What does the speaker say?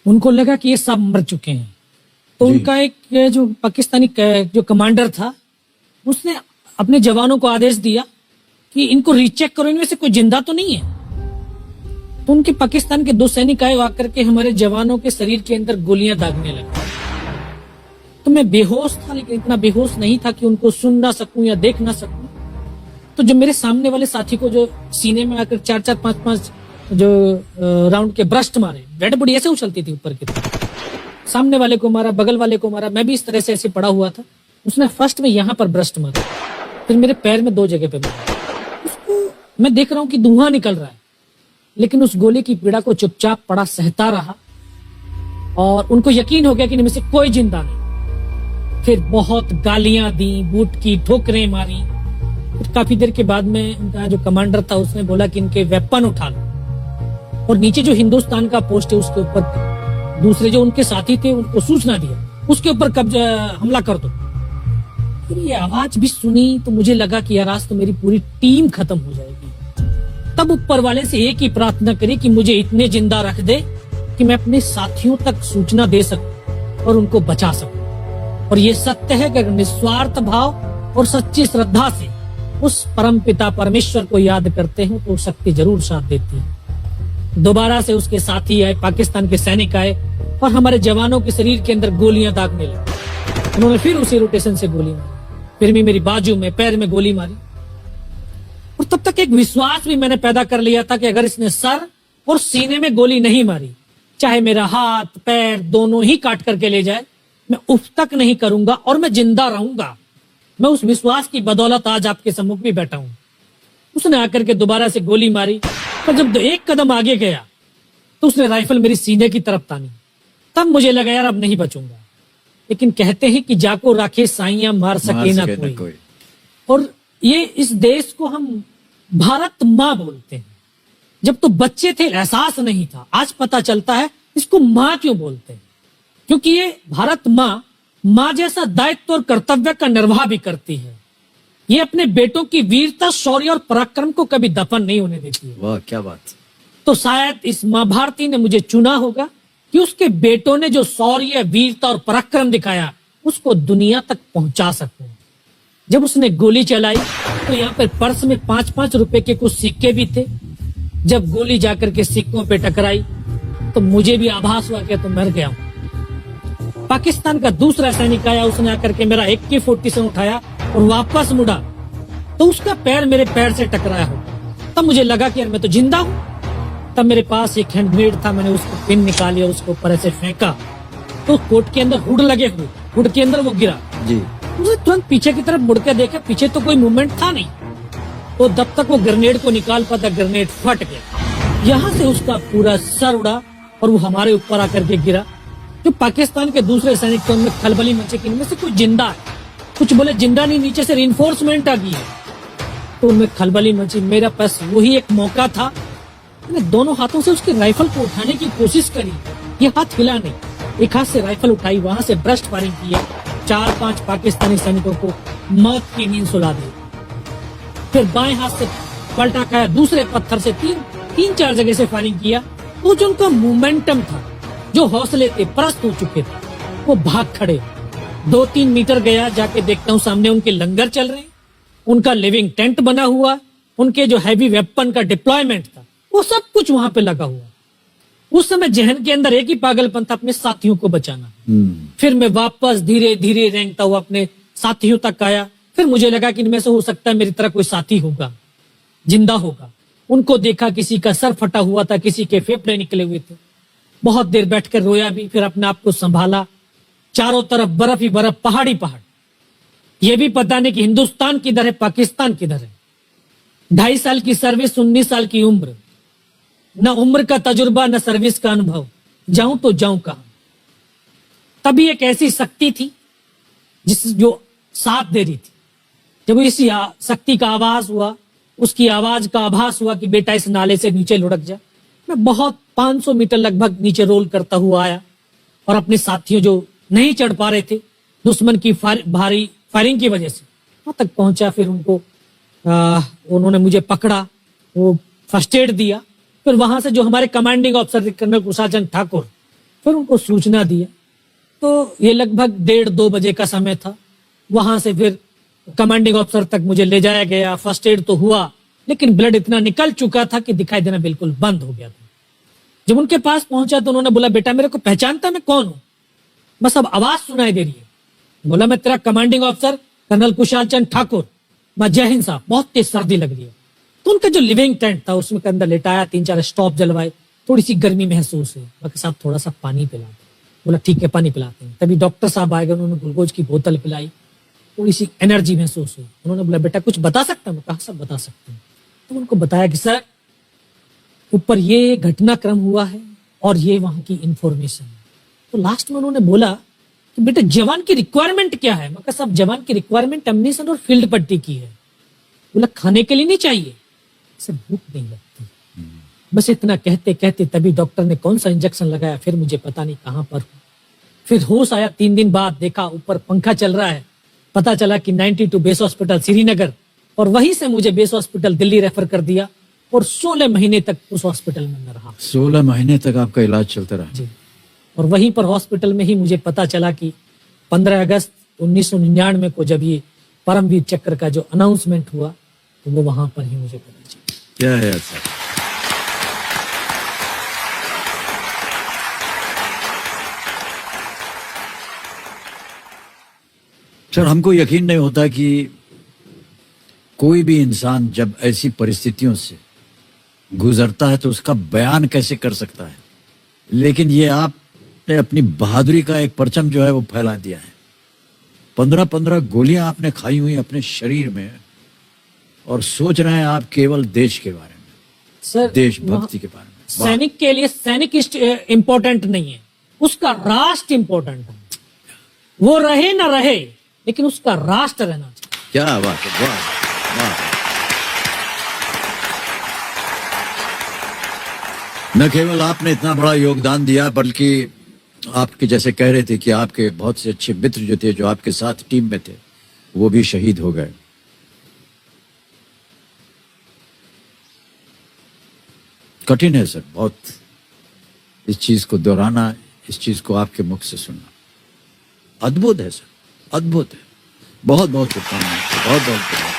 उनको लगा कि ये सब मर चुके हैं, तो उनका एक जो पाकिस्तानी जो कमांडर था उसने अपने जवानों को आदेश दिया कि इनको रीचेक करो, इनमें से कोई जिंदा तो नहीं है। तो उनके पाकिस्तान के 2 सैनिक आए, आकर के हमारे जवानों के शरीर के अंदर गोलियां दागने लगे। तो मैं बेहोश था, लेकिन इतना बेहोश नहीं था कि उनको सुन ना सकूं या देख ना सकूं। तो जो मेरे सामने वाले साथी को जो सीने में आकर 4-4, 5-5 जो राउंड के ब्रस्ट मारे, डेड बॉडी ऐसे उछलती थी ऊपर की तरफ, सामने वाले को मारा, बगल वाले को मारा, मैं भी इस तरह से ऐसे पड़ा हुआ था। उसने फर्स्ट में यहाँ पर ब्रस्ट मारा, फिर मेरे पैर में 2 जगह पे मारा। उसको मैं देख रहा हूँ कि धुआं निकल रहा है, लेकिन उस गोली की पीड़ा को चुपचाप पड़ा सहता रहा और उनको यकीन हो गया कि इनमें से कोई जिंदा नहीं। फिर बहुत गालियां दी, बूट की ठोकरें मारी। फिर काफी देर के बाद में उनका जो कमांडर था उसने बोला कि इनके वेपन उठा लो, और नीचे जो हिंदुस्तान का पोस्ट है उसके ऊपर दूसरे जो उनके साथी थे उनको सूचना दिया, उसके ऊपर कब्जा हमला कर दो। फिर ये आवाज भी सुनी तो मुझे लगा कि यार आज तो मेरी पूरी टीम खत्म हो जाएगी। तब ऊपर वाले से एक ही प्रार्थना करी कि मुझे इतने जिंदा रख दे कि मैं अपने साथियों तक सूचना दे सकूं और उनको बचा सकूं। और ये सत्य है कि अगर निस्वार्थ भाव और सच्ची श्रद्धा से उस परम पिता परमेश्वर को याद करते हैं तो शक्ति जरूर साथ देती है। दोबारा से उसके साथी आए, पाकिस्तान के सैनिक आए और हमारे जवानों के शरीर के अंदर गोलियां दागने लगे। उन्होंने फिर उसी रोटेशन से गोली मारी, फिर भी मेरी बाजू में, पैर में गोली मारी। और तब तक एक विश्वास भी मैंने पैदा कर लिया था कि अगर इसने सर और सीने में गोली नहीं मारी, चाहे मेरा हाथ पैर दोनों ही काट करके ले जाए, मैं उफ तक नहीं करूंगा और मैं जिंदा रहूंगा। मैं उस विश्वास की बदौलत आज आपके सम्मुख भी बैठा हूं। उसने आकर के दोबारा से गोली मारी, पर जब 1 कदम आगे गया तो उसने राइफल मेरी सीने की तरफ तानी। तब मुझे लगा यार अब नहीं बचूंगा। लेकिन कहते हैं कि जाको राखे साइयां मार सके ना कोई। और ये इस देश को हम भारत माँ बोलते हैं। जब तो बच्चे थे एहसास नहीं था, आज पता चलता है इसको माँ क्यों बोलते हैं, क्योंकि ये भारत माँ जैसा दायित्व और कर्तव्य का निर्वाह भी करती है। ये अपने बेटों की वीरता, शौर्य और पराक्रम को कभी दफन नहीं होने देती है। वाह क्या बात। तो शायद इस माँ भारती ने मुझे चुना होगा कि उसके बेटों ने जो शौर्य, वीरता और पराक्रम दिखाया उसको दुनिया तक पहुंचा सकूं। जब उसने गोली चलाई तो यहाँ पर पर्स में 5-5 रुपए के कुछ सिक्के भी थे। जब गोली जाकर के सिक्कों पे टकराई तो मुझे भी आभास हुआ कि तो मर गया हूं। पाकिस्तान का दूसरा सैनिक आया, उसने आकर के मेरा AK-47 उठाया और वापस मुड़ा तो उसका पैर मेरे पैर से टकराया हो। तब मुझे लगा कि यार मैं तो जिंदा हूं। तब मेरे पास एक हैंड ग्रेनेड था, मैंने उसको पिन निकाली और उसको ऊपर ऐसे फेंका तो कोट के अंदर हुड लगे हुए, हुड के अंदर वो गिरा जी। मुझे तुरंत पीछे की तरफ मुड़ के देखा, पीछे तो कोई मूवमेंट था नहीं। तो जब तक वो ग्रेनेड को निकाल पाता ग्रेनेड फट गया, यहाँ से उसका पूरा सर उड़ा और वो हमारे ऊपर आकर के गिरा। जो पाकिस्तान के दूसरे सैनिक थे उनमें खलबली मची कि इनमें से कोई जिंदा है, कुछ बोले जिंदा नहीं, नीचे से रिइंफोर्समेंट आ गई है। तो उनमें खलबली मची। मेरा पास वही एक मौका था, मैंने दोनों हाथों से उसकी राइफल को उठाने की कोशिश करी, ये हाथ हिला नहीं। एक हाथ से राइफल उठाई, वहां से ब्रस्ट फायरिंग की है, 4-5 पाकिस्तानी सैनिकों को मौत की नींद सुला दी। फिर बाएं हाथ से पलटा खाया, दूसरे पत्थर से 3-4 जगह से फायरिंग किया। वो जो उनका मोमेंटम था, जो हौसले थे, परस्त हो चुके थे, वो भाग खड़े। 2-3 मीटर गया, जाके देखता हूँ सामने उनके लंगर चल रहे हैं, उनका लिविंग टेंट बना हुआ, उनके जो हैवी वेपन का डिप्लॉयमेंट था वो सब कुछ वहां पे लगा हुआ। उस समय जहन के अंदर एक ही पागलपन था, अपने साथियों को बचाना। फिर मैं वापस धीरे धीरे रेंगता हुआ अपने साथियों तक आया। फिर मुझे लगा कि इनमें से हो सकता है मेरी तरह कोई साथी होगा, जिंदा होगा। उनको देखा, किसी का सर फटा हुआ था, किसी के फेफड़े निकले हुए थे। बहुत देर बैठकर रोया भी, फिर अपने आप को संभाला। चारों तरफ बर्फ ही बर्फ, पहाड़ी पहाड़। ये भी पता नहीं कि हिंदुस्तान किधर है, पाकिस्तान किधर है। 2.5 साल की सर्विस, 19 साल की उम्र, न उम्र का तजुर्बा न सर्विस का अनुभव, जाऊं तो जाऊं कहां। तभी एक ऐसी शक्ति थी जो साथ दे रही थी। जब इसी शक्ति का आवाज हुआ, उसकी आवाज का आभास हुआ कि बेटा इस नाले से नीचे लुढ़क जा, मैं बहुत 500 मीटर लगभग नीचे रोल करता हुआ आया और अपने साथियों जो नहीं चढ़ पा रहे थे दुश्मन की भारी फायरिंग की वजह से, वहां तक पहुंचा। फिर उन्होंने मुझे पकड़ा, वो फर्स्ट एड दिया। फिर वहां से जो हमारे कमांडिंग ऑफिसर थे कर्नल कुशाल चंद ठाकुर, फिर उनको सूचना दिया। तो ये लगभग 1:30-2 बजे का समय था। वहां से फिर कमांडिंग ऑफिसर तक मुझे ले जाया गया। फर्स्ट एड तो हुआ, लेकिन ब्लड इतना निकल चुका था कि दिखाई देना बिल्कुल बंद हो गया था। जब उनके पास पहुंचा तो उन्होंने बोला, बेटा मेरे को पहचानता मैं कौन हूं? बस अब आवाज सुनाई दे रही है। बोला, मैं तेरा commanding officer colonel Kushal Chand Thakur. मैं, जय हिंद साहब, बहुत तेज सर्दी लग रही है। तो उनका जो लिविंग टेंट था उसमें के अंदर लेटाया, 3-4 स्टॉप जलवाए, थोड़ी सी गर्मी महसूस हुई। बाकी साहब थोड़ा सा पानी पिला दो। बोला ठीक है पानी पिलाते हैं। तभी डॉक्टर साहब आए गए, उन्होंने ग्लूकोज की बोतल पिलाई, थोड़ी सी एनर्जी महसूस हुई। उन्होंने बोला, बेटा कुछ बता सकता हूँ? कहा सब बता सकते हैं। तो उनको बताया कि सर ऊपर ये घटनाक्रम हुआ है और ये वहां की इंफॉर्मेशन है। तो लास्ट में उन्होंने बोला कि बेटा जवान की रिक्वायरमेंट क्या है? मैं कहा साहब जवान की रिक्वायरमेंट एम्यूनिशन और फील्ड पट्टी की है। बोला खाने के लिए नहीं चाहिए? सर भूख नहीं लगती। बस इतना कहते कहते तभी डॉक्टर ने कौन सा इंजेक्शन लगाया, फिर मुझे पता नहीं कहां पर हूं। फिर होश आया 3 दिन बाद, देखा ऊपर पंखा चल रहा है। पता चला कि 92 बेस हॉस्पिटल श्रीनगर, और वहीं से मुझे बेस हॉस्पिटल दिल्ली रेफर कर दिया और 16 महीने तक उस हॉस्पिटल में रहा। 16 महीने तक आपका इलाज चलता रहा? जी। और वहीं पर हॉस्पिटल में ही मुझे पता चला कि 15 अगस्त 1999 को जब ये परमवीर चक्र का जो अनाउंसमेंट हुआ तो वो वहां पर ही मुझे पता चला। क्या है सर? सर हमको यकीन नहीं होता कि कोई भी इंसान जब ऐसी परिस्थितियों से गुजरता है तो उसका बयान कैसे कर सकता है, लेकिन ये आपने अपनी बहादुरी का एक परचम जो है वो फैला दिया है। 15-15 गोलियां आपने खाई हुई अपने शरीर में और सोच रहे हैं आप केवल देश के बारे में, सर देशभक्ति के बारे में। सैनिक के लिए सैनिक इंपॉर्टेंट नहीं है, उसका राष्ट्र इंपॉर्टेंट है। वो रहे ना रहे लेकिन उसका राष्ट्र रहना चाहिए। क्या बात है, वाह वाह। न केवल आपने इतना बड़ा योगदान दिया बल्कि आपके जैसे कह रहे थे कि आपके बहुत से अच्छे मित्र जो थे, जो आपके साथ टीम में थे, वो भी शहीद हो गए। कठिन है सर बहुत इस चीज को दोहराना, इस चीज को आपके मुख से सुनना। अद्भुत है सर, अद्भुत है। बहुत बहुत शुभकामनाएं, बहुत बहुत शुभकामनाएं।